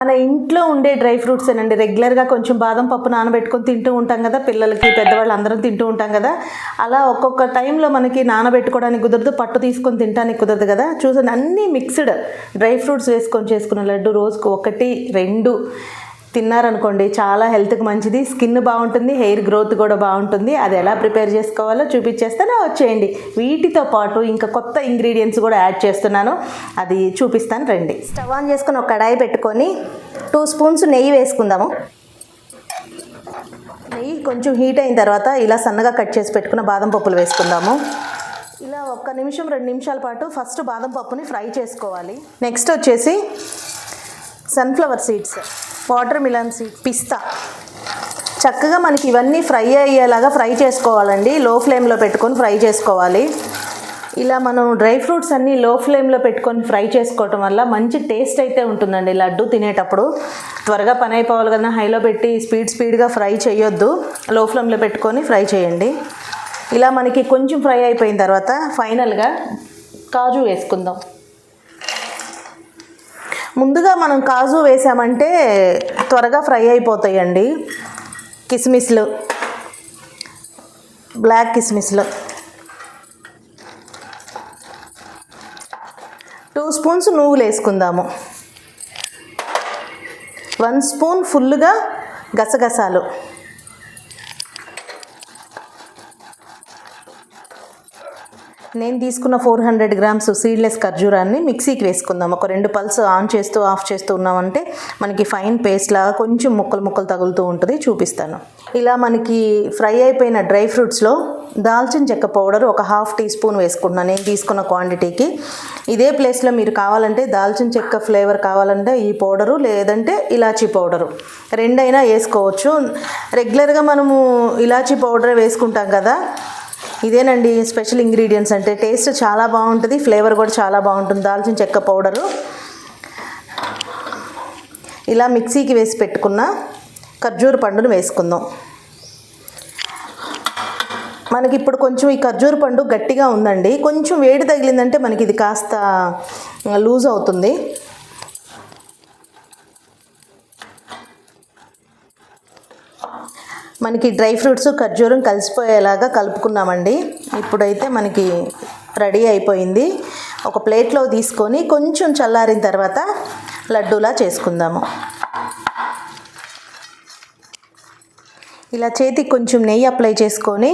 మన ఇంట్లో ఉండే డ్రై ఫ్రూట్స్ ఏనండి. రెగ్యులర్గా కొంచెం బాదం పప్పు నానబెట్టుకొని తింటూ ఉంటాం కదా, పిల్లలకి పెద్దవాళ్ళు అందరం తింటూ ఉంటాం కదా. అలా ఒక్కొక్క టైంలో మనకి నానబెట్టుకోవడానికి కుదరదు, పట్టు తీసుకొని తినడానికి కుదరదు కదా. చూసండి, అన్నీ మిక్స్డ్ డ్రై ఫ్రూట్స్ వేసుకొని చేసుకున్న లడ్డు రోజుకు 1-2 తిన్నారనుకోండి, చాలా హెల్త్కి మంచిది, స్కిన్ బాగుంటుంది, హెయిర్ గ్రోత్ కూడా బాగుంటుంది. అది ఎలా ప్రిపేర్ చేసుకోవాలో చూపించేస్తాను, వచ్చేయండి. వీటితో పాటు ఇంకా కొత్త ఇంగ్రీడియంట్స్ కూడా యాడ్ చేస్తున్నాను, అది చూపిస్తాను రండి. స్టవ్ ఆన్ చేసుకొని ఒక కడాయి పెట్టుకొని 2 స్పూన్స్ నెయ్యి వేసుకుందాము. నెయ్యి కొంచెం హీట్ అయిన తర్వాత ఇలా సన్నగా కట్ చేసి పెట్టుకున్న బాదం పప్పులు వేసుకుందాము. ఇలా 1 నిమిషం 2 నిమిషాల పాటు ఫస్ట్ బాదం పప్పుని ఫ్రై చేసుకోవాలి. నెక్స్ట్ వచ్చేసి sunflower seeds, water melon seed, pista. చక్కగా మనకి ఇవన్నీ ఫ్రై అయ్యేలాగా ఫ్రై చేసుకోవాలండి. లో ఫ్లేమ్లో పెట్టుకొని ఫ్రై చేసుకోవాలి. ఇలా మనం డ్రై ఫ్రూట్స్ అన్నీ లో ఫ్లేమ్లో పెట్టుకొని ఫ్రై చేసుకోవటం వల్ల మంచి టేస్ట్ అయితే ఉంటుందండి. లడ్డు తినేటప్పుడు త్వరగా పని అయిపోవాలి కదా, హైలో పెట్టి స్పీడ్గా ఫ్రై చేయొద్దు, లో ఫ్లేమ్లో పెట్టుకొని ఫ్రై చేయండి. ఇలా మనకి కొంచెం ఫ్రై అయిపోయిన తర్వాత ఫైనల్గా కాజు వేసుకుందాం. ముందుగా మనం కాజు వేసామంటే త్వరగా ఫ్రై అయిపోతాయండి. కిస్మిస్లు, బ్లాక్ కిస్మిస్లు 2 స్పూన్స్ నువ్వులు వేసుకుందాము. 1 స్పూన్ ఫుల్గా గసగసాలు, నేను తీసుకున్న 400 గ్రామ్స్ సీడ్లెస్ ఖర్జూరాన్ని మిక్సీకి వేసుకుందాం. ఒక 2 పల్స్ ఆన్ చేస్తూ ఆఫ్ చేస్తూ ఉన్నామంటే మనకి ఫైన్ పేస్ట్ లాగా కొంచెం ముక్కలు తగులుతూ ఉంటుంది, చూపిస్తాను. ఇలా మనకి ఫ్రై అయిపోయిన డ్రై ఫ్రూట్స్లో దాల్చిన చెక్క పౌడర్ ఒక 1/2 టీ స్పూన్ వేసుకుంటున్నాను నేను తీసుకున్న క్వాంటిటీకి. ఇదే ప్లేస్లో మీరు కావాలంటే దాల్చిన చెక్క ఫ్లేవర్ కావాలంటే ఈ పౌడరు, లేదంటే ఇలాచీ పౌడరు, 2 అయినా వేసుకోవచ్చు. రెగ్యులర్గా మనము ఇలాచీ పౌడరే వేసుకుంటాం కదా, ఇదేనండి స్పెషల్ ఇంగ్రీడియంట్స్ అంటే. టేస్ట్ చాలా బాగుంటుంది, ఫ్లేవర్ కూడా చాలా బాగుంటుంది దాల్చిన చెక్క పౌడరు. ఇలా మిక్సీకి వేసి పెట్టుకున్న ఖర్జూర పండును వేసుకుందాం. మనకి ఇప్పుడు కొంచెం ఈ ఖర్జూర పండు గట్టిగా ఉందండి, కొంచెం వేడి తగిలిందంటే మనకి ఇది కాస్త లూజ్ అవుతుంది. మనకి డ్రై ఫ్రూట్స్ ఖర్జూరం కలిసిపోయేలాగా కలుపుకున్నామండి. ఇప్పుడైతే మనకి రెడీ అయిపోయింది. ఒక ప్లేట్లో తీసుకొని కొంచెం చల్లారిన తర్వాత లడ్డూలా చేసుకుందాము. ఇలా చేతికి కొంచెం నెయ్యి అప్లై చేసుకొని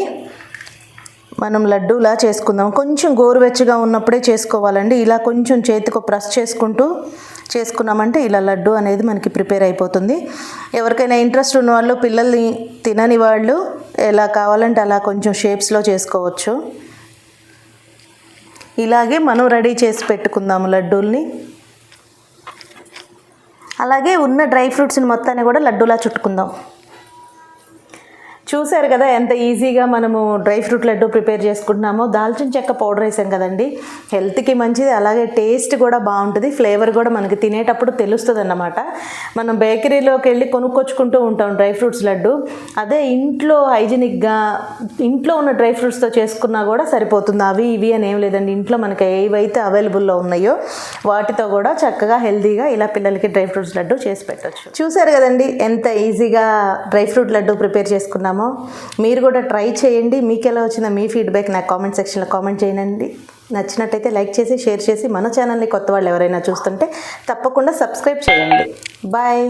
మనం లడ్డూలా చేసుకుందాం. కొంచెం గోరువెచ్చగా ఉన్నప్పుడే చేసుకోవాలండి. ఇలా కొంచెం చేతికి ప్రెస్ చేసుకుంటూ చేసుకున్నామంటే ఇలా లడ్డు అనేది మనకి ప్రిపేర్ అయిపోతుంది. ఎవరికైనా ఇంట్రెస్ట్ ఉన్న వాళ్ళు, పిల్లల్ని తినని వాళ్ళు ఎలా కావాలంటే అలా కొంచెం షేప్స్లో చేసుకోవచ్చు. ఇలాగే మనం రెడీ చేసి పెట్టుకుందాము లడ్డూల్ని. అలాగే ఉన్న డ్రై ఫ్రూట్స్ని మొత్తాన్ని కూడా లడ్డూలా చుట్టుకుందాం. చూసారు కదా ఎంత ఈజీగా మనము డ్రై ఫ్రూట్ లడ్డు ప్రిపేర్ చేసుకుంటున్నామో. దాల్చిన చెక్క పౌడర్ వేసాం కదండి, హెల్త్కి మంచిది, అలాగే టేస్ట్ కూడా బాగుంటుంది, ఫ్లేవర్ కూడా మనకి తినేటప్పుడు తెలుస్తుంది అన్నమాట. మనం బేకరీలోకి వెళ్ళి కొనుక్కొచ్చుకుంటూ ఉంటాం డ్రై ఫ్రూట్స్ లడ్డు, అదే ఇంట్లో హైజీనిక్గా ఇంట్లో ఉన్న డ్రై ఫ్రూట్స్తో చేసుకున్నా కూడా సరిపోతుంది. అవి ఇవి అని ఏం లేదండి, ఇంట్లో మనకి ఏవైతే అవైలబుల్లో ఉన్నాయో వాటితో కూడా చక్కగా హెల్తీగా ఇలా పిల్లలకి డ్రై ఫ్రూట్స్ లడ్డు చేసి పెట్టచ్చు. చూసారు కదండి ఎంత ఈజీగా డ్రై ఫ్రూట్ లడ్డు ప్రిపేర్ చేసుకున్నాము. మీరు కూడా ట్రై చేయండి. మీకు ఎలా వచ్చిందో మీ ఫీడ్బ్యాక్ నాకు కామెంట్ సెక్షన్లో కామెంట్ చేయండి. నచ్చినట్టయితే లైక్ చేసి షేర్ చేసి మన ఛానల్ని కొత్త వాళ్ళు ఎవరైనా చూస్తుంటే తప్పకుండా సబ్స్క్రైబ్ చేయండి. బాయ్.